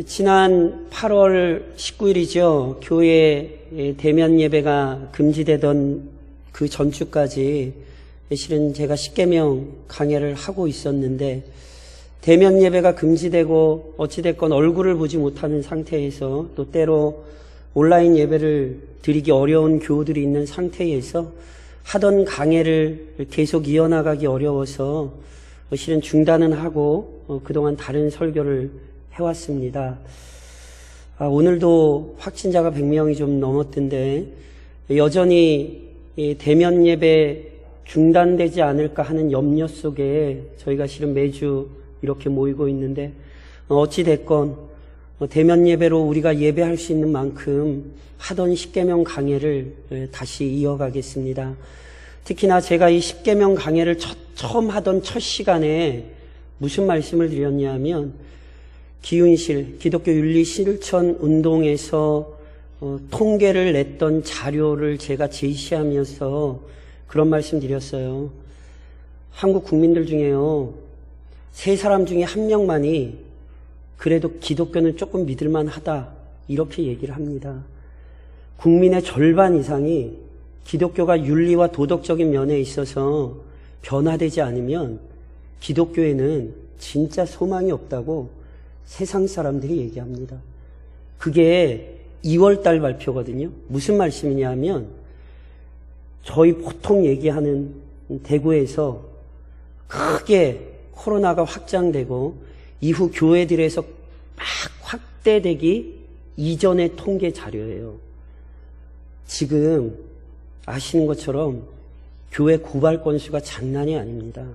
지난 8월 19일이죠. 교회 대면 예배가 금지되던 그 전주까지 실은 제가 십계명 강해를 하고 있었는데, 대면 예배가 금지되고 어찌됐건 얼굴을 보지 못하는 상태에서, 또 때로 온라인 예배를 드리기 어려운 교우들이 있는 상태에서 하던 강해를 계속 이어나가기 어려워서 실은 중단은 하고 그동안 다른 설교를 해왔습니다. 오늘도 확진자가 100명이 좀 넘었던데 여전히 대면 예배 중단되지 않을까 하는 염려 속에 저희가 실은 매주 이렇게 모이고 있는데, 어찌됐건 대면 예배로 우리가 예배할 수 있는 만큼 하던 십계명 강해를 다시 이어가겠습니다. 특히나 제가 이 십계명 강해를 처음 하던 첫 시간에 무슨 말씀을 드렸냐면, 기윤실 기독교 윤리 실천 운동에서 통계를 냈던 자료를 제가 제시하면서 그런 말씀 드렸어요. 한국 국민들 중에요, 3사람 중에 1명만이 그래도 기독교는 조금 믿을만 하다, 이렇게 얘기를 합니다. 국민의 절반 이상이 기독교가 윤리와 도덕적인 면에 있어서 변화되지 않으면 기독교에는 진짜 소망이 없다고 세상 사람들이 얘기합니다. 그게 2월달 발표거든요. 무슨 말씀이냐 하면, 저희 보통 얘기하는 대구에서 크게 코로나가 확장되고 이후 교회들에서 막 확대되기 이전의 통계 자료예요. 지금 아시는 것처럼 교회 고발 건수가 장난이 아닙니다.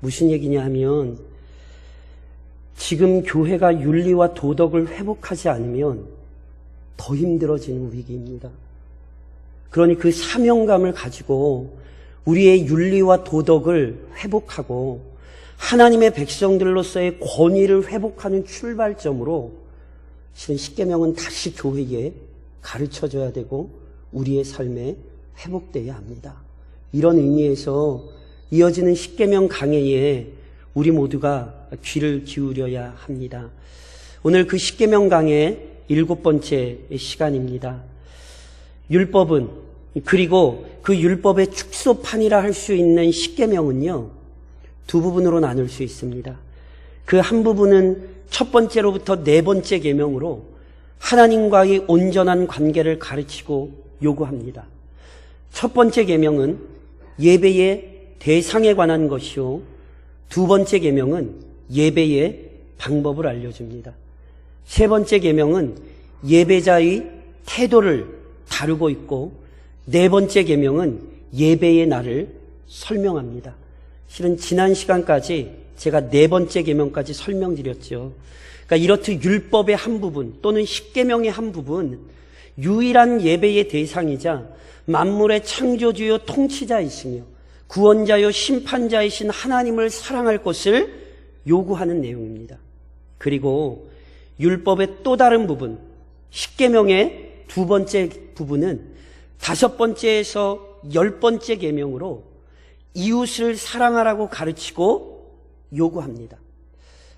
무슨 얘기냐 하면, 지금 교회가 윤리와 도덕을 회복하지 않으면 더 힘들어지는 위기입니다. 그러니 그 사명감을 가지고 우리의 윤리와 도덕을 회복하고 하나님의 백성들로서의 권위를 회복하는 출발점으로 실은 십계명은 다시 교회에 가르쳐줘야 되고 우리의 삶에 회복돼야 합니다. 이런 의미에서 이어지는 십계명 강해에 우리 모두가 귀를 기울여야 합니다. 오늘 그 십계명 강해 7번째 시간입니다. 율법은, 그리고 그 율법의 축소판이라 할 수 있는 십계명은요, 두 부분으로 나눌 수 있습니다. 그 한 부분은 첫 번째로부터 4번째 계명으로 하나님과의 온전한 관계를 가르치고 요구합니다. 첫 번째 계명은 예배의 대상에 관한 것이요, 두 번째 계명은 예배의 방법을 알려줍니다. 세 번째 계명은 예배자의 태도를 다루고 있고, 네 번째 계명은 예배의 날을 설명합니다. 실은 지난 시간까지 제가 4번째 계명까지 설명드렸죠. 그러니까 이렇듯 율법의 한 부분 또는 십계명의 한 부분, 유일한 예배의 대상이자 만물의 창조주요 통치자이시며 구원자요 심판자이신 하나님을 사랑할 것을 요구하는 내용입니다. 그리고 율법의 또 다른 부분, 십계명의 두 번째 부분은 5번째에서 10번째 계명으로 이웃을 사랑하라고 가르치고 요구합니다.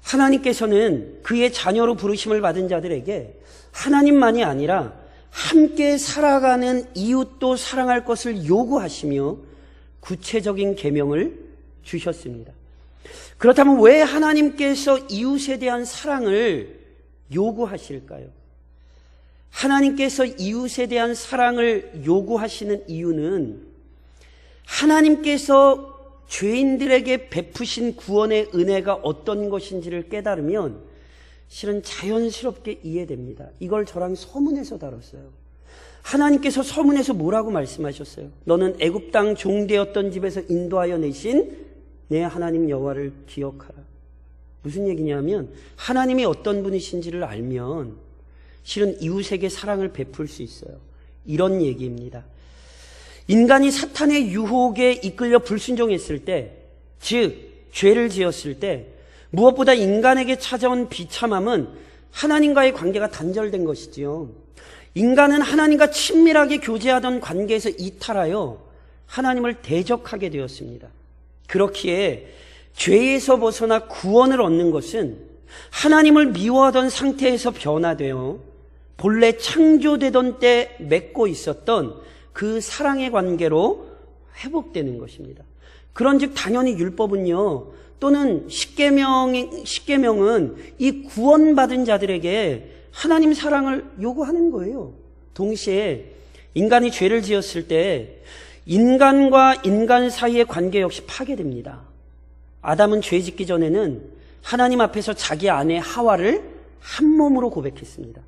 하나님께서는 그의 자녀로 부르심을 받은 자들에게 하나님만이 아니라 함께 살아가는 이웃도 사랑할 것을 요구하시며 구체적인 계명을 주셨습니다. 그렇다면 왜 하나님께서 이웃에 대한 사랑을 요구하실까요? 하나님께서 이웃에 대한 사랑을 요구하시는 이유는 하나님께서 죄인들에게 베푸신 구원의 은혜가 어떤 것인지를 깨달으면 실은 자연스럽게 이해됩니다. 이걸 저랑 서문에서 다뤘어요. 하나님께서 서문에서 뭐라고 말씀하셨어요? 너는 애굽 땅 종되었던 집에서 인도하여 내신 내 하나님 여호와를 기억하라. 무슨 얘기냐면, 하나님이 어떤 분이신지를 알면 실은 이웃에게 사랑을 베풀 수 있어요. 이런 얘기입니다. 인간이 사탄의 유혹에 이끌려 불순종했을 때, 즉 죄를 지었을 때 무엇보다 인간에게 찾아온 비참함은 하나님과의 관계가 단절된 것이지요. 인간은 하나님과 친밀하게 교제하던 관계에서 이탈하여 하나님을 대적하게 되었습니다. 그렇기에 죄에서 벗어나 구원을 얻는 것은 하나님을 미워하던 상태에서 변화되어 본래 창조되던 때 맺고 있었던 그 사랑의 관계로 회복되는 것입니다. 그런즉 당연히 율법은요, 또는 십계명은 이 구원받은 자들에게 하나님 사랑을 요구하는 거예요. 동시에 인간이 죄를 지었을 때 인간과 인간 사이의 관계 역시 파괴됩니다. 아담은 죄 짓기 전에는 하나님 앞에서 자기 아내 하와를 한 몸으로 고백했습니다.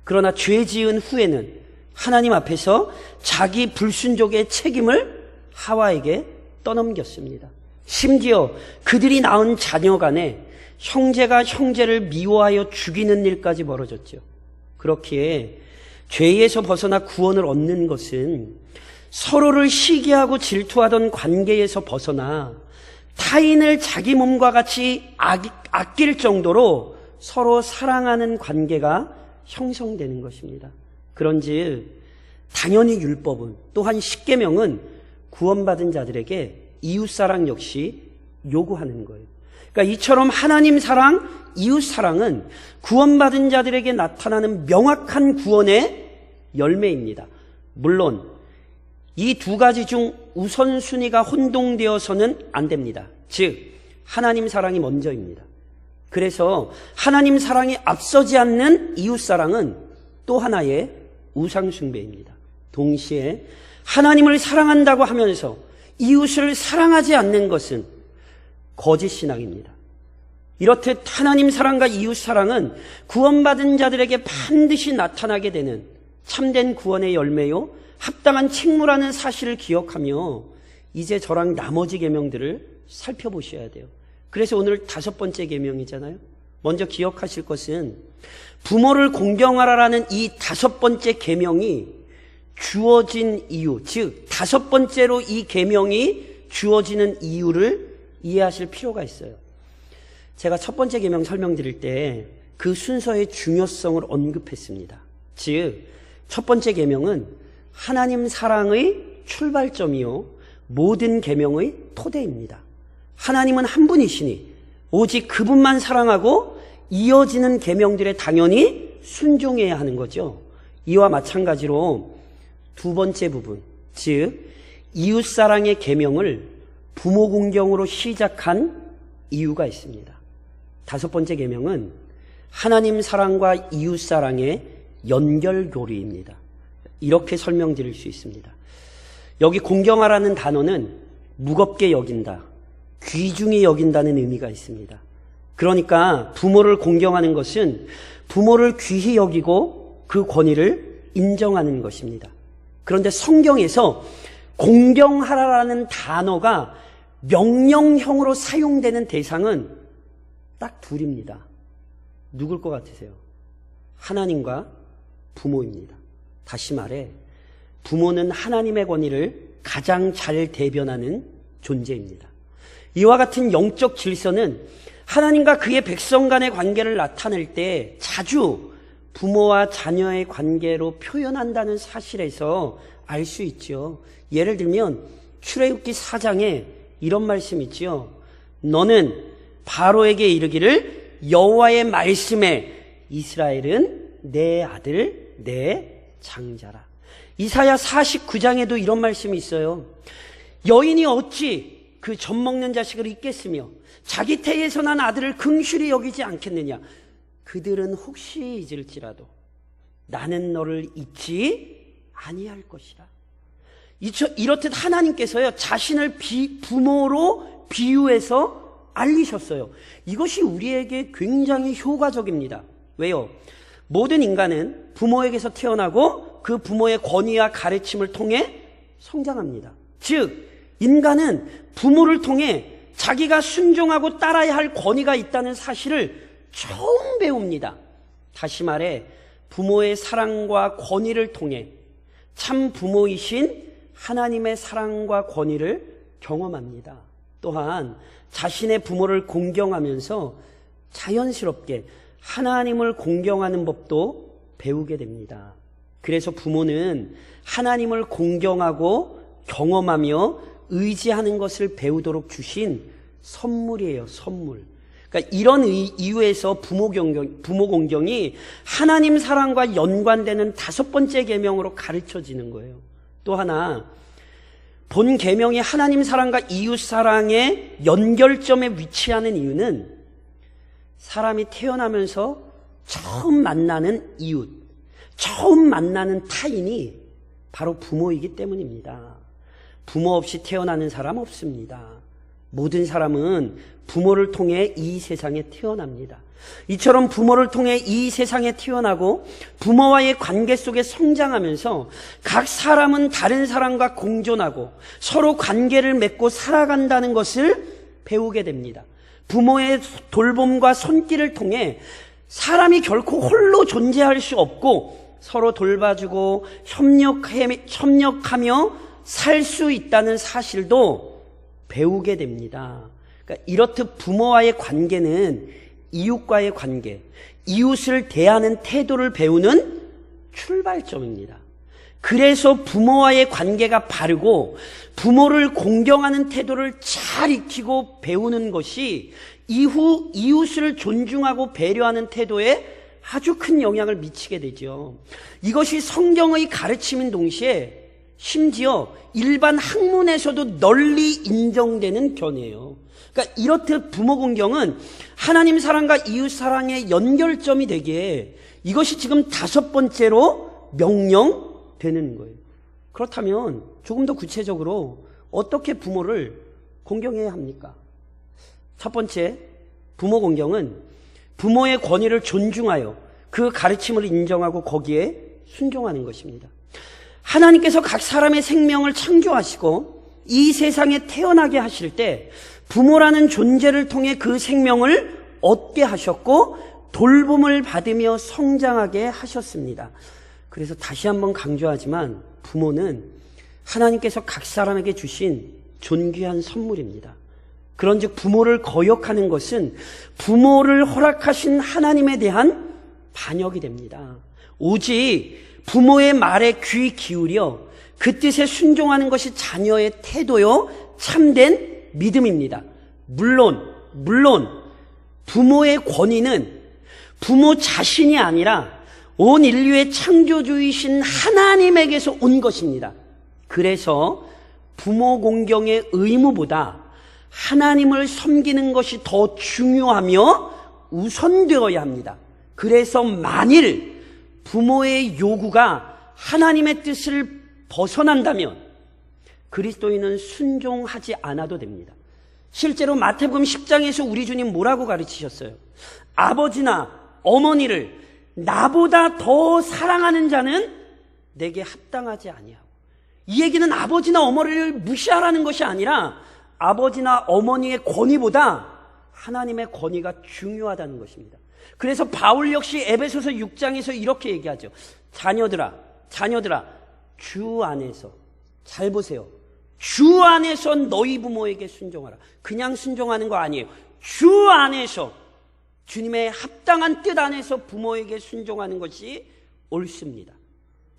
그러나 죄 지은 후에는 하나님 앞에서 자기 불순종의 책임을 하와에게 떠넘겼습니다. 심지어 그들이 낳은 자녀 간에 형제가 형제를 미워하여 죽이는 일까지 벌어졌죠. 그렇기에 죄에서 벗어나 구원을 얻는 것은 서로를 시기하고 질투하던 관계에서 벗어나 타인을 자기 몸과 같이 아낄 정도로 서로 사랑하는 관계가 형성되는 것입니다. 그런즉 당연히 율법은, 또한 십계명은 구원받은 자들에게 이웃사랑 역시 요구하는 거예요. 그러니까 이처럼 하나님 사랑, 이웃 사랑은 구원받은 자들에게 나타나는 명확한 구원의 열매입니다. 물론 이 두 가지 중 우선순위가 혼동되어서는 안 됩니다. 즉 하나님 사랑이 먼저입니다. 그래서 하나님 사랑이 앞서지 않는 이웃 사랑은 또 하나의 우상 숭배입니다. 동시에 하나님을 사랑한다고 하면서 이웃을 사랑하지 않는 것은 거짓 신앙입니다. 이렇듯 하나님 사랑과 이웃 사랑은 구원받은 자들에게 반드시 나타나게 되는 참된 구원의 열매요, 합당한 책무라는 사실을 기억하며 이제 저랑 나머지 계명들을 살펴보셔야 돼요. 그래서 오늘 5번째 계명이잖아요. 먼저 기억하실 것은 부모를 공경하라라는 이 5번째 계명이 주어진 이유, 즉 5번째로 이 계명이 주어지는 이유를 이해하실 필요가 있어요. 제가 첫 번째 계명 설명드릴 때 그 순서의 중요성을 언급했습니다. 즉 첫 번째 계명은 하나님 사랑의 출발점이요, 모든 계명의 토대입니다. 하나님은 한 분이시니 오직 그분만 사랑하고 이어지는 계명들에 당연히 순종해야 하는 거죠. 이와 마찬가지로 두 번째 부분, 즉 이웃사랑의 계명을 부모 공경으로 시작한 이유가 있습니다. 5번째 계명은 하나님 사랑과 이웃사랑의 연결고리입니다. 이렇게 설명드릴 수 있습니다. 여기 공경하라는 단어는 무겁게 여긴다, 귀중히 여긴다는 의미가 있습니다. 그러니까 부모를 공경하는 것은 부모를 귀히 여기고 그 권위를 인정하는 것입니다. 그런데 성경에서 공경하라라는 단어가 명령형으로 사용되는 대상은 딱 둘입니다. 누굴 것 같으세요? 하나님과 부모입니다. 다시 말해 부모는 하나님의 권위를 가장 잘 대변하는 존재입니다. 이와 같은 영적 질서는 하나님과 그의 백성 간의 관계를 나타낼 때 자주 부모와 자녀의 관계로 표현한다는 사실에서 알 수 있죠. 예를 들면 출애굽기 4장에 이런 말씀이 있죠. 너는 바로에게 이르기를 여호와의 말씀에 이스라엘은 내 아들 내 장자라. 이사야 49장에도 이런 말씀이 있어요. 여인이 어찌 그 젖먹는 자식을 잊겠으며 자기 태에서 난 아들을 긍휼히 여기지 않겠느냐. 그들은 혹시 잊을지라도 나는 너를 잊지 아니할 것이라. 이렇듯 하나님께서요, 자신을 부모로 비유해서 알리셨어요. 이것이 우리에게 굉장히 효과적입니다. 왜요? 모든 인간은 부모에게서 태어나고 그 부모의 권위와 가르침을 통해 성장합니다. 즉 인간은 부모를 통해 자기가 순종하고 따라야 할 권위가 있다는 사실을 처음 배웁니다. 다시 말해 부모의 사랑과 권위를 통해 참 부모이신 하나님의 사랑과 권위를 경험합니다. 또한 자신의 부모를 공경하면서 자연스럽게 하나님을 공경하는 법도 배우게 됩니다. 그래서 부모는 하나님을 공경하고 경험하며 의지하는 것을 배우도록 주신 선물이에요, 선물. 그러니까 이런 이유에서 부모 공경이 하나님 사랑과 연관되는 5번째 계명으로 가르쳐지는 거예요. 또 하나, 본 계명이 하나님 사랑과 이웃 사랑의 연결점에 위치하는 이유는 사람이 태어나면서 처음 만나는 이웃, 처음 만나는 타인이 바로 부모이기 때문입니다. 부모 없이 태어나는 사람 없습니다. 모든 사람은 부모를 통해 이 세상에 태어납니다. 이처럼 부모를 통해 이 세상에 태어나고 부모와의 관계 속에 성장하면서 각 사람은 다른 사람과 공존하고 서로 관계를 맺고 살아간다는 것을 배우게 됩니다. 부모의 돌봄과 손길을 통해 사람이 결코 홀로 존재할 수 없고 서로 돌봐주고 협력하며 살 수 있다는 사실도 배우게 됩니다. 그러니까 이렇듯 부모와의 관계는 이웃과의 관계, 이웃을 대하는 태도를 배우는 출발점입니다. 그래서 부모와의 관계가 바르고 부모를 공경하는 태도를 잘 익히고 배우는 것이 이후 이웃을 존중하고 배려하는 태도에 아주 큰 영향을 미치게 되죠. 이것이 성경의 가르침인 동시에 심지어 일반 학문에서도 널리 인정되는 견해예요. 그러니까 이렇듯 부모 공경은 하나님 사랑과 이웃 사랑의 연결점이 되기에 이것이 지금 5번째로 명령되는 거예요. 그렇다면 조금 더 구체적으로 어떻게 부모를 공경해야 합니까? 첫 번째, 부모 공경은 부모의 권위를 존중하여 그 가르침을 인정하고 거기에 순종하는 것입니다. 하나님께서 각 사람의 생명을 창조하시고 이 세상에 태어나게 하실 때 부모라는 존재를 통해 그 생명을 얻게 하셨고 돌봄을 받으며 성장하게 하셨습니다. 그래서 다시 한번 강조하지만 부모는 하나님께서 각 사람에게 주신 존귀한 선물입니다. 그런즉 부모를 거역하는 것은 부모를 허락하신 하나님에 대한 반역이 됩니다. 오직 부모의 말에 귀 기울여 그 뜻에 순종하는 것이 자녀의 태도요 참된 믿음입니다. 물론 부모의 권위는 부모 자신이 아니라 온 인류의 창조주이신 하나님에게서 온 것입니다. 그래서 부모 공경의 의무보다 하나님을 섬기는 것이 더 중요하며 우선되어야 합니다. 그래서 만일 부모의 요구가 하나님의 뜻을 벗어난다면 그리스도인은 순종하지 않아도 됩니다. 실제로 마태복음 10장에서 우리 주님 뭐라고 가르치셨어요? 아버지나 어머니를 나보다 더 사랑하는 자는 내게 합당하지 아니하고. 이 얘기는 아버지나 어머니를 무시하라는 것이 아니라 아버지나 어머니의 권위보다 하나님의 권위가 중요하다는 것입니다. 그래서 바울 역시 에베소서 6장에서 이렇게 얘기하죠. 자녀들아 주 안에서, 잘 보세요, 주 안에서 너희 부모에게 순종하라. 그냥 순종하는 거 아니에요. 주 안에서 주님의 합당한 뜻 안에서 부모에게 순종하는 것이 옳습니다.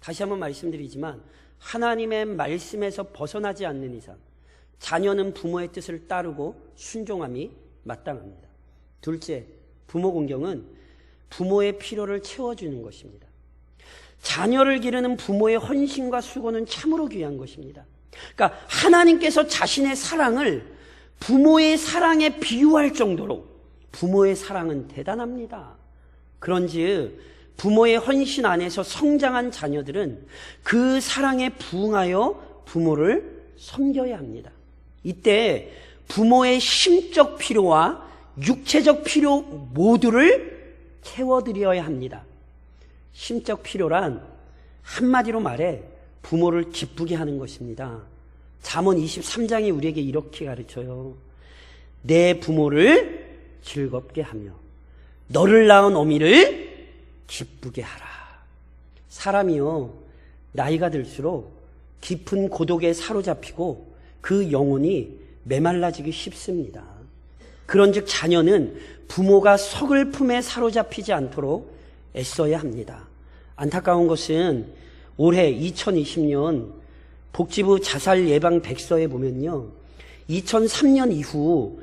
다시 한번 말씀드리지만 하나님의 말씀에서 벗어나지 않는 이상 자녀는 부모의 뜻을 따르고 순종함이 마땅합니다. 둘째, 부모 공경은 부모의 필요를 채워주는 것입니다. 자녀를 기르는 부모의 헌신과 수고는 참으로 귀한 것입니다. 그러니까 하나님께서 자신의 사랑을 부모의 사랑에 비유할 정도로 부모의 사랑은 대단합니다. 그런즉 부모의 헌신 안에서 성장한 자녀들은 그 사랑에 부응하여 부모를 섬겨야 합니다. 이때 부모의 심적 필요와 육체적 필요 모두를 채워드려야 합니다. 심적 필요란 한마디로 말해 부모를 기쁘게 하는 것입니다. 잠언 23장이 우리에게 이렇게 가르쳐요. 내 부모를 즐겁게 하며 너를 낳은 어미를 기쁘게 하라. 사람이요, 나이가 들수록 깊은 고독에 사로잡히고 그 영혼이 메말라지기 쉽습니다. 그런즉 자녀는 부모가 서글픔에 사로잡히지 않도록 애써야 합니다. 안타까운 것은 올해 2020년 복지부 자살 예방 백서에 보면요, 2003년 이후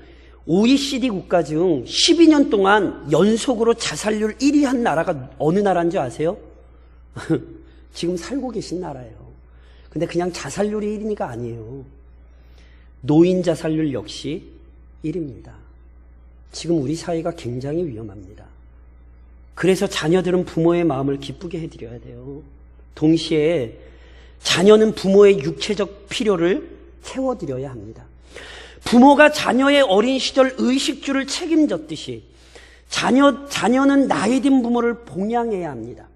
OECD 국가 중 12년 동안 연속으로 자살률 1위 한 나라가 어느 나라인 줄 아세요? 지금 살고 계신 나라예요. 근데 그냥 자살률이 1위가 아니에요. 노인 자살률 역시 1위입니다. 지금 우리 사회가 굉장히 위험합니다. 그래서 자녀들은 부모의 마음을 기쁘게 해드려야 돼요. 동시에 자녀는 부모의 육체적 필요를 채워드려야 합니다. 부모가 자녀의 어린 시절 의식주를 책임졌듯이 자녀는 나이 든 부모를 봉양해야 합니다.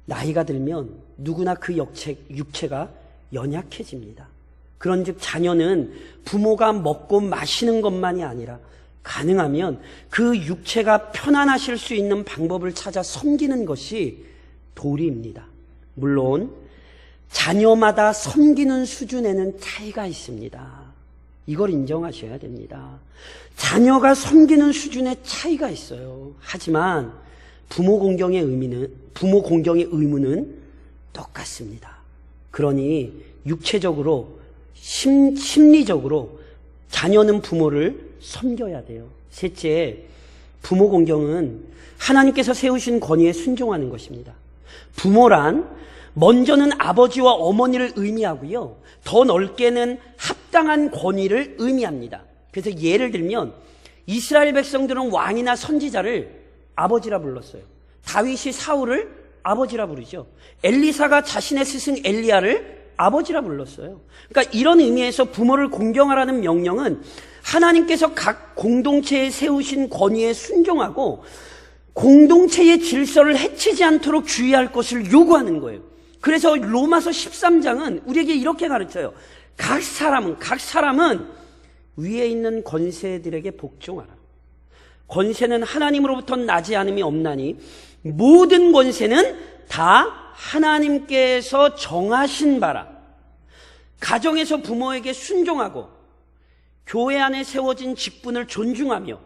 나이가 들면 누구나 그 육체가 연약해집니다. 그런즉 자녀는 부모가 먹고 마시는 것만이 아니라 가능하면 그 육체가 편안하실 수 있는 방법을 찾아 섬기는 것이 도리입니다. 물론 자녀마다 섬기는 수준에는 차이가 있습니다. 이걸 인정하셔야 됩니다. 자녀가 섬기는 수준에 차이가 있어요. 하지만 부모 공경의 의무는 똑같습니다. 그러니 육체적으로 심리적으로 자녀는 부모를 섬겨야 돼요. 셋째, 부모 공경은 하나님께서 세우신 권위에 순종하는 것입니다. 부모란 먼저는 아버지와 어머니를 의미하고요. 더 넓게는 합당한 권위를 의미합니다. 그래서 예를 들면 이스라엘 백성들은 왕이나 선지자를 아버지라 불렀어요. 다윗이 사울을 아버지라 부르죠. 엘리사가 자신의 스승 엘리야를 아버지라 불렀어요. 그러니까 이런 의미에서 부모를 공경하라는 명령은 하나님께서 각 공동체에 세우신 권위에 순종하고 공동체의 질서를 해치지 않도록 주의할 것을 요구하는 거예요. 그래서 로마서 13장은 우리에게 이렇게 가르쳐요. 각 사람은 위에 있는 권세들에게 복종하라. 권세는 하나님으로부터 나지 않음이 없나니 모든 권세는 다 하나님께서 정하신 바라. 가정에서 부모에게 순종하고 교회 안에 세워진 직분을 존중하며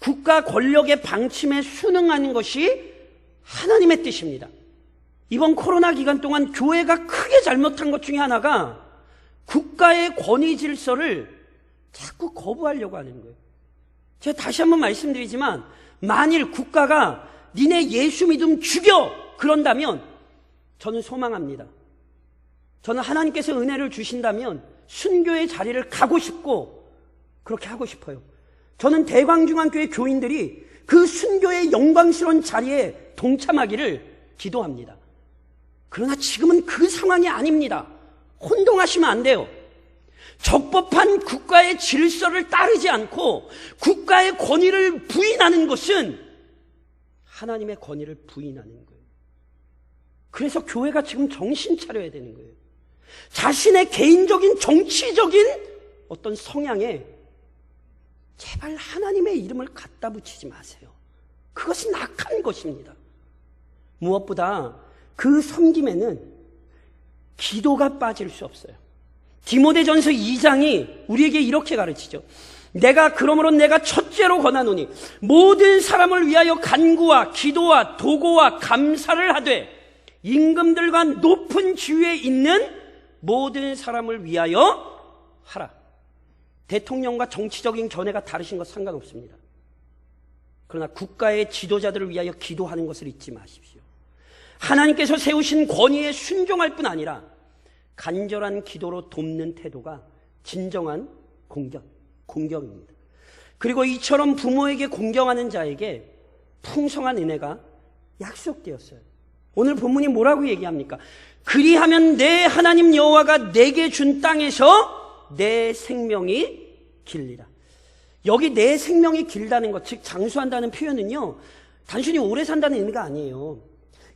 국가 권력의 방침에 순응하는 것이 하나님의 뜻입니다. 이번 코로나 기간 동안 교회가 크게 잘못한 것 중에 하나가 국가의 권위 질서를 자꾸 거부하려고 하는 거예요. 제가 다시 한번 말씀드리지만 만일 국가가 니네 예수 믿음 죽여! 그런다면 저는 소망합니다. 저는 하나님께서 은혜를 주신다면 순교의 자리를 가고 싶고 그렇게 하고 싶어요. 저는 대광중앙교회 교인들이 그 순교의 영광스러운 자리에 동참하기를 기도합니다. 그러나 지금은 그 상황이 아닙니다. 혼동하시면 안 돼요. 적법한 국가의 질서를 따르지 않고 국가의 권위를 부인하는 것은 하나님의 권위를 부인하는 거예요. 그래서 교회가 지금 정신 차려야 되는 거예요. 자신의 개인적인 정치적인 어떤 성향에 제발 하나님의 이름을 갖다 붙이지 마세요. 그것은 악한 것입니다. 무엇보다 그 섬김에는 기도가 빠질 수 없어요. 디모데전서 2장이 우리에게 이렇게 가르치죠. 그러므로 내가 첫째로 권하노니 모든 사람을 위하여 간구와 기도와 도고와 감사를 하되 임금들과 높은 지위에 있는 모든 사람을 위하여 하라. 대통령과 정치적인 견해가 다르신 것 상관없습니다. 그러나 국가의 지도자들을 위하여 기도하는 것을 잊지 마십시오. 하나님께서 세우신 권위에 순종할 뿐 아니라 간절한 기도로 돕는 태도가 진정한 공경입니다. 그리고 이처럼 부모에게 공경하는 자에게 풍성한 은혜가 약속되었어요. 오늘 본문이 뭐라고 얘기합니까? 그리하면 내 하나님 여호와가 내게 준 땅에서 내 생명이 길리라. 여기 내 생명이 길다는 것, 즉 장수한다는 표현은요, 단순히 오래 산다는 의미가 아니에요.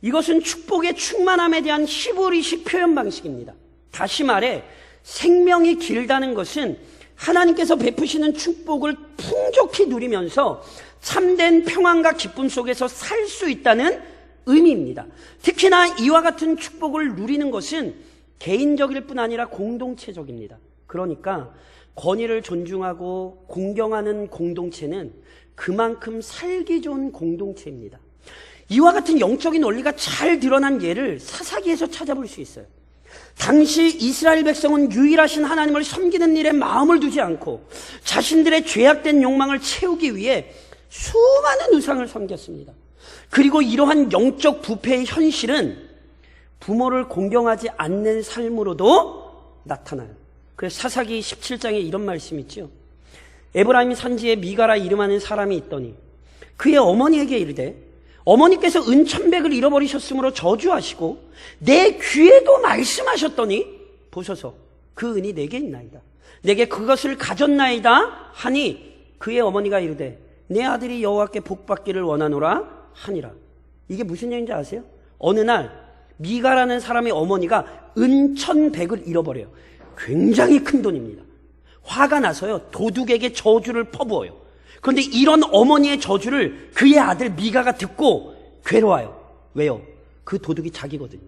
이것은 축복의 충만함에 대한 히브리식 표현 방식입니다. 다시 말해 생명이 길다는 것은 하나님께서 베푸시는 축복을 풍족히 누리면서 참된 평안과 기쁨 속에서 살 수 있다는 의미입니다. 특히나 이와 같은 축복을 누리는 것은 개인적일 뿐 아니라 공동체적입니다. 그러니까 권위를 존중하고 공경하는 공동체는 그만큼 살기 좋은 공동체입니다. 이와 같은 영적인 원리가 잘 드러난 예를 사사기에서 찾아볼 수 있어요. 당시 이스라엘 백성은 유일하신 하나님을 섬기는 일에 마음을 두지 않고 자신들의 죄악된 욕망을 채우기 위해 수많은 우상을 섬겼습니다. 그리고 이러한 영적 부패의 현실은 부모를 공경하지 않는 삶으로도 나타나요. 그래서 사사기 17장에 이런 말씀이 있죠. 에브라임 산지에 미가라 이름하는 사람이 있더니 그의 어머니에게 이르되 어머니께서 은천백을 잃어버리셨으므로 저주하시고 내 귀에도 말씀하셨더니 보소서 그 은이 내게 있나이다. 내게 그것을 가졌나이다 하니 그의 어머니가 이르되 내 아들이 여호와께 복받기를 원하노라 하니라. 이게 무슨 얘기인지 아세요? 어느 날 미가라는 사람의 어머니가 은천백을 잃어버려요. 굉장히 큰 돈입니다. 화가 나서요 도둑에게 저주를 퍼부어요. 그런데 이런 어머니의 저주를 그의 아들 미가가 듣고 괴로워요. 왜요? 그 도둑이 자기거든요.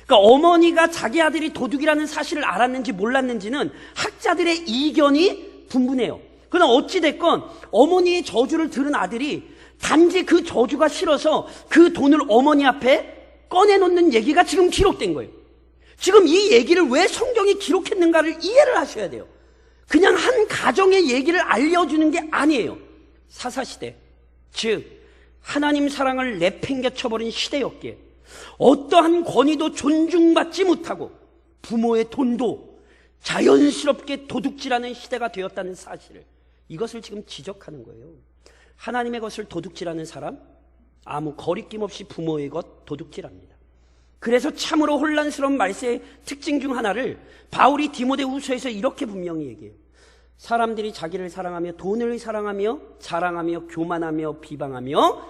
그러니까 어머니가 자기 아들이 도둑이라는 사실을 알았는지 몰랐는지는 학자들의 이견이 분분해요. 그러나 어찌됐건 어머니의 저주를 들은 아들이 단지 그 저주가 싫어서 그 돈을 어머니 앞에 꺼내놓는 얘기가 지금 기록된 거예요. 지금 이 얘기를 왜 성경이 기록했는가를 이해를 하셔야 돼요. 그냥 한 가정의 얘기를 알려주는 게 아니에요. 사사시대, 즉 하나님 사랑을 내팽개쳐버린 시대였기에 어떠한 권위도 존중받지 못하고 부모의 돈도 자연스럽게 도둑질하는 시대가 되었다는 사실을, 이것을 지금 지적하는 거예요. 하나님의 것을 도둑질하는 사람, 아무 거리낌 없이 부모의 것 도둑질합니다. 그래서 참으로 혼란스러운 말세의 특징 중 하나를 바울이 디모데후서에서 이렇게 분명히 얘기해요. 사람들이 자기를 사랑하며 돈을 사랑하며 자랑하며 교만하며 비방하며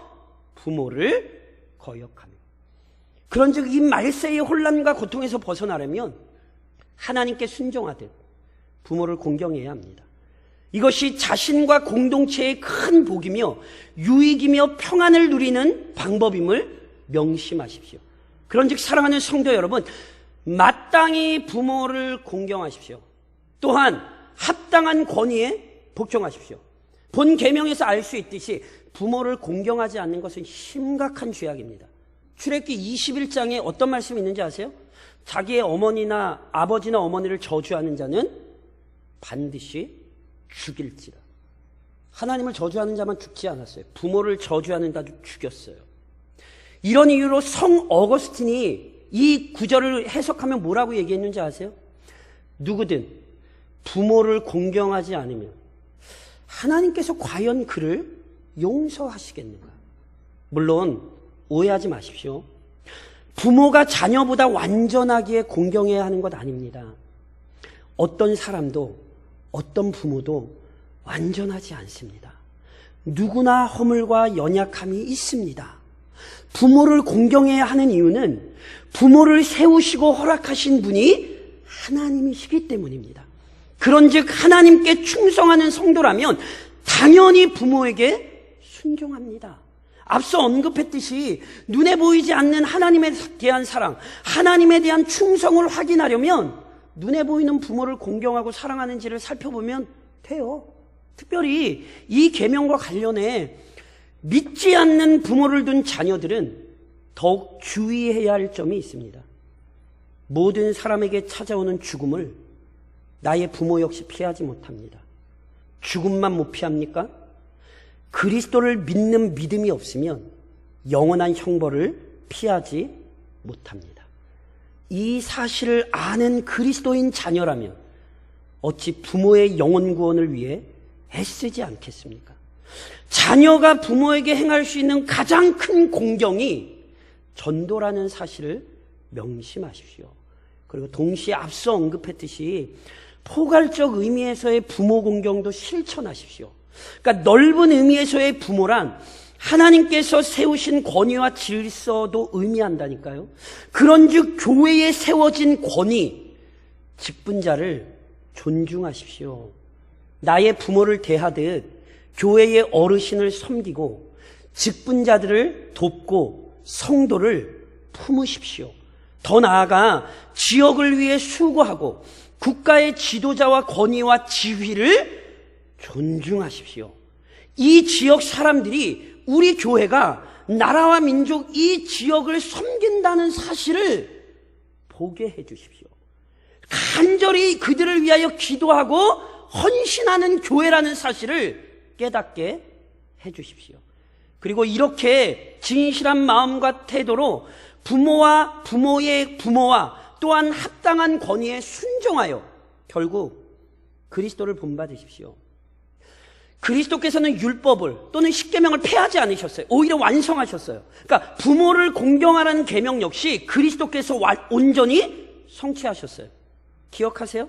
부모를 거역하며. 그런즉 이 말세의 혼란과 고통에서 벗어나려면 하나님께 순종하듯 부모를 공경해야 합니다. 이것이 자신과 공동체의 큰 복이며 유익이며 평안을 누리는 방법임을 명심하십시오. 그런즉 사랑하는 성도 여러분, 마땅히 부모를 공경하십시오. 또한 합당한 권위에 복종하십시오. 본 계명에서 알 수 있듯이 부모를 공경하지 않는 것은 심각한 죄악입니다. 출애굽기 21장에 어떤 말씀이 있는지 아세요? 자기의 어머니나 아버지나 어머니를 저주하는 자는 반드시 죽일지라. 하나님을 저주하는 자만 죽지 않았어요. 부모를 저주하는 자도 죽였어요. 이런 이유로 성 어거스틴이 이 구절을 해석하면 뭐라고 얘기했는지 아세요? 누구든 부모를 공경하지 않으면 하나님께서 과연 그를 용서하시겠는가? 물론 오해하지 마십시오. 부모가 자녀보다 완전하기에 공경해야 하는 것 아닙니다. 어떤 사람도 어떤 부모도 완전하지 않습니다. 누구나 허물과 연약함이 있습니다. 부모를 공경해야 하는 이유는 부모를 세우시고 허락하신 분이 하나님이시기 때문입니다. 그런즉 하나님께 충성하는 성도라면 당연히 부모에게 순종합니다. 앞서 언급했듯이 눈에 보이지 않는 하나님에 대한 사랑, 하나님에 대한 충성을 확인하려면 눈에 보이는 부모를 공경하고 사랑하는지를 살펴보면 돼요. 특별히 이 계명과 관련해 믿지 않는 부모를 둔 자녀들은 더욱 주의해야 할 점이 있습니다. 모든 사람에게 찾아오는 죽음을 나의 부모 역시 피하지 못합니다. 죽음만 못 피합니까? 그리스도를 믿는 믿음이 없으면 영원한 형벌을 피하지 못합니다. 이 사실을 아는 그리스도인 자녀라면 어찌 부모의 영혼 구원을 위해 애쓰지 않겠습니까? 자녀가 부모에게 행할 수 있는 가장 큰 공경이 전도라는 사실을 명심하십시오. 그리고 동시에 앞서 언급했듯이 포괄적 의미에서의 부모 공경도 실천하십시오. 그러니까 넓은 의미에서의 부모란 하나님께서 세우신 권위와 질서도 의미한다니까요. 그런즉 교회에 세워진 권위, 직분자를 존중하십시오. 나의 부모를 대하듯 교회의 어르신을 섬기고 직분자들을 돕고 성도를 품으십시오. 더 나아가 지역을 위해 수고하고 국가의 지도자와 권위와 지위를 존중하십시오. 이 지역 사람들이 우리 교회가 나라와 민족 이 지역을 섬긴다는 사실을 보게 해 주십시오. 간절히 그들을 위하여 기도하고 헌신하는 교회라는 사실을 깨닫게 해 주십시오. 그리고 이렇게 진실한 마음과 태도로 부모의 부모와 또한 합당한 권위에 순종하여 결국 그리스도를 본받으십시오. 그리스도께서는 율법을 또는 십계명을 폐하지 않으셨어요. 오히려 완성하셨어요. 그러니까 부모를 공경하라는 계명 역시 그리스도께서 온전히 성취하셨어요. 기억하세요?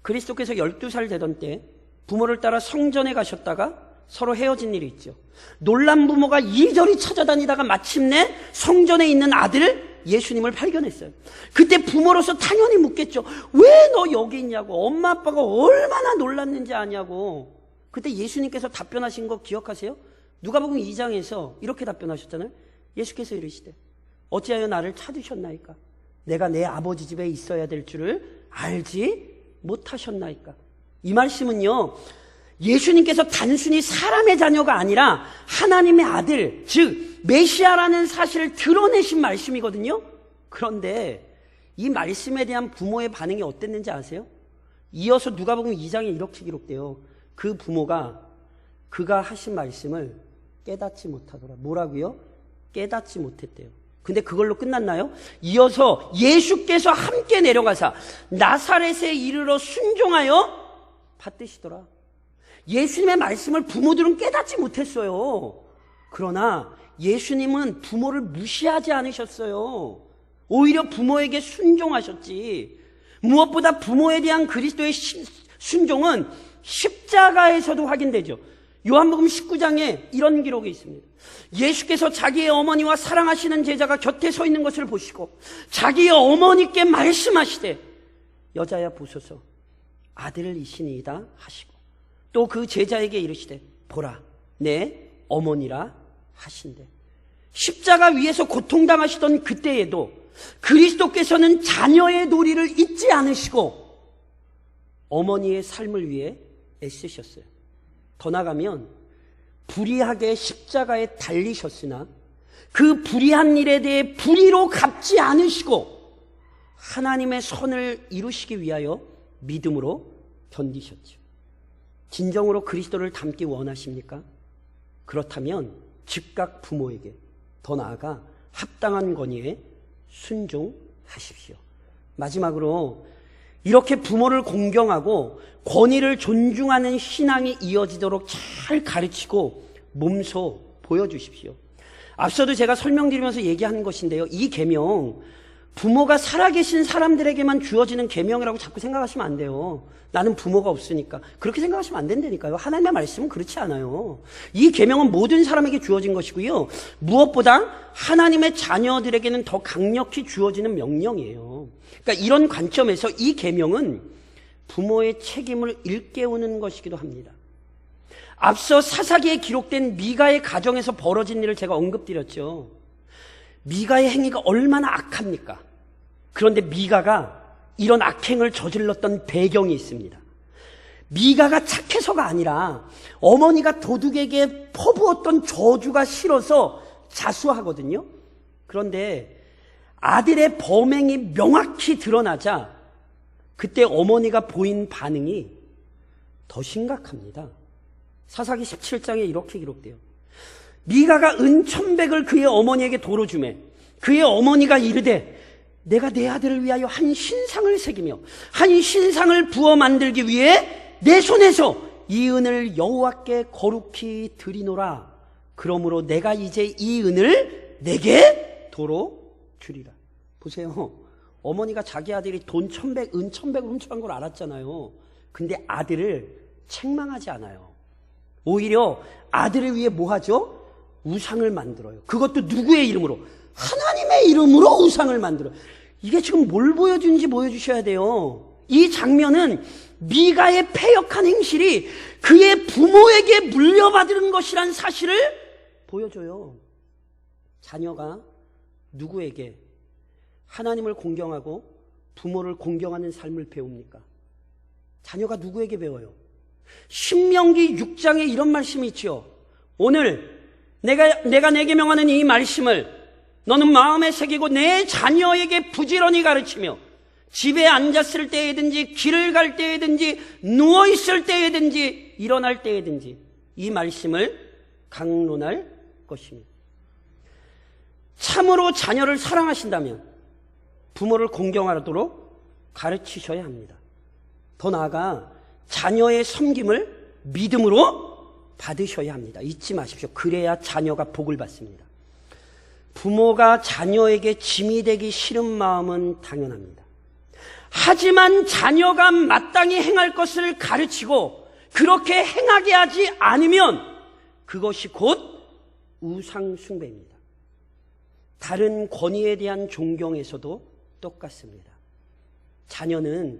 그리스도께서 12살 되던 때 부모를 따라 성전에 가셨다가 서로 헤어진 일이 있죠. 놀란 부모가 이리저리 찾아다니다가 마침내 성전에 있는 아들 예수님을 발견했어요. 그때 부모로서 당연히 묻겠죠. 왜 너 여기 있냐고. 엄마 아빠가 얼마나 놀랐는지 아냐고. 그때 예수님께서 답변하신 거 기억하세요? 누가복음 2장에서 이렇게 답변하셨잖아요. 예수께서 이르시되 어찌하여 나를 찾으셨나이까? 내가 내 아버지 집에 있어야 될 줄을 알지 못하셨나이까? 이 말씀은요, 예수님께서 단순히 사람의 자녀가 아니라 하나님의 아들, 즉 메시아라는 사실을 드러내신 말씀이거든요. 그런데 이 말씀에 대한 부모의 반응이 어땠는지 아세요? 이어서 누가복음 2장에 이렇게 기록돼요. 그 부모가 그가 하신 말씀을 깨닫지 못하더라. 뭐라고요? 깨닫지 못했대요. 근데 그걸로 끝났나요? 이어서 예수께서 함께 내려가사 나사렛에 이르러 순종하여 받드시더라. 예수님의 말씀을 부모들은 깨닫지 못했어요. 그러나 예수님은 부모를 무시하지 않으셨어요. 오히려 부모에게 순종하셨지. 무엇보다 부모에 대한 그리스도의 순종은 십자가에서도 확인되죠. 요한복음 19장에 이런 기록이 있습니다. 예수께서 자기의 어머니와 사랑하시는 제자가 곁에 서 있는 것을 보시고 자기의 어머니께 말씀하시되 여자야 보소서 아들을 이시니이다 하시고 또 그 제자에게 이르시되 보라 내 어머니라 하신대. 십자가 위에서 고통당하시던 그때에도 그리스도께서는 자녀의 도리를 잊지 않으시고 어머니의 삶을 위해 애쓰셨어요. 더 나아가면 불의하게 십자가에 달리셨으나 그 불의한 일에 대해 불의로 갚지 않으시고 하나님의 선을 이루시기 위하여 믿음으로 견디셨죠. 진정으로 그리스도를 닮기 원하십니까? 그렇다면 즉각 부모에게, 더 나아가 합당한 권위에 순종하십시오. 마지막으로 이렇게 부모를 공경하고 권위를 존중하는 신앙이 이어지도록 잘 가르치고 몸소 보여주십시오. 앞서도 제가 설명드리면서 얘기한 것인데요. 이 계명, 부모가 살아계신 사람들에게만 주어지는 계명이라고 자꾸 생각하시면 안 돼요. 나는 부모가 없으니까. 그렇게 생각하시면 안 된다니까요. 하나님의 말씀은 그렇지 않아요. 이 계명은 모든 사람에게 주어진 것이고요. 무엇보다 하나님의 자녀들에게는 더 강력히 주어지는 명령이에요. 그러니까 이런 관점에서 이 계명은 부모의 책임을 일깨우는 것이기도 합니다. 앞서 사사기에 기록된 미가의 가정에서 벌어진 일을 제가 언급드렸죠. 미가의 행위가 얼마나 악합니까? 그런데 미가가 이런 악행을 저질렀던 배경이 있습니다. 미가가 착해서가 아니라 어머니가 도둑에게 퍼부었던 저주가 싫어서 자수하거든요. 그런데 아들의 범행이 명확히 드러나자 그때 어머니가 보인 반응이 더 심각합니다. 사사기 17장에 이렇게 기록돼요. 미가가 은 1,100을 그의 어머니에게 도로 주매 그의 어머니가 이르되 내가 내 아들을 위하여 한 신상을 새기며 한 신상을 부어 만들기 위해 내 손에서 이 은을 여호와께 거룩히 드리노라. 그러므로 내가 이제 이 은을 내게 도로 주리라. 보세요. 어머니가 자기 아들이 돈 1,100, 은 1,100을 훔쳐간 걸 알았잖아요. 근데 아들을 책망하지 않아요. 오히려 아들을 위해 뭐 하죠? 우상을 만들어요. 그것도 누구의 이름으로? 하나님의 이름으로 우상을 만들어요. 이게 지금 뭘 보여주는지 보여주셔야 돼요. 이 장면은 미가의 패역한 행실이 그의 부모에게 물려받은 것이란 사실을 보여줘요. 자녀가 누구에게 하나님을 공경하고 부모를 공경하는 삶을 배웁니까? 자녀가 누구에게 배워요? 신명기 6장에 이런 말씀이 있죠. 오늘 내가 내게 명하는 이 말씀을 너는 마음에 새기고 내 자녀에게 부지런히 가르치며 집에 앉았을 때에든지 길을 갈 때에든지 누워있을 때에든지 일어날 때에든지 이 말씀을 강론할 것입니다. 참으로 자녀를 사랑하신다면 부모를 공경하도록 가르치셔야 합니다. 더 나아가 자녀의 섬김을 믿음으로 받으셔야 합니다. 잊지 마십시오. 그래야 자녀가 복을 받습니다. 부모가 자녀에게 짐이 되기 싫은 마음은 당연합니다. 하지만 자녀가 마땅히 행할 것을 가르치고 그렇게 행하게 하지 않으면 그것이 곧 우상숭배입니다. 다른 권위에 대한 존경에서도 똑같습니다. 자녀는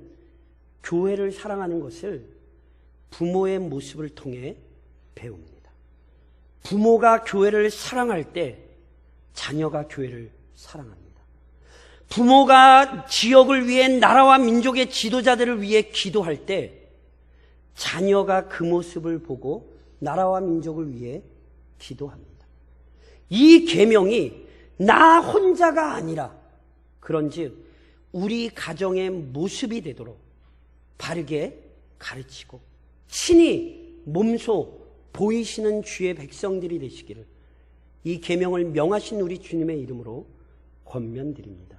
교회를 사랑하는 것을 부모의 모습을 통해 배웁니다. 부모가 교회를 사랑할 때 자녀가 교회를 사랑합니다. 부모가 지역을 위해 나라와 민족의 지도자들을 위해 기도할 때 자녀가 그 모습을 보고 나라와 민족을 위해 기도합니다. 이 계명이 나 혼자가 아니라 그런즉 우리 가정의 모습이 되도록 바르게 가르치고 친히 몸소 보이시는 주의 백성들이 되시기를 이 계명을 명하신 우리 주님의 이름으로 권면드립니다.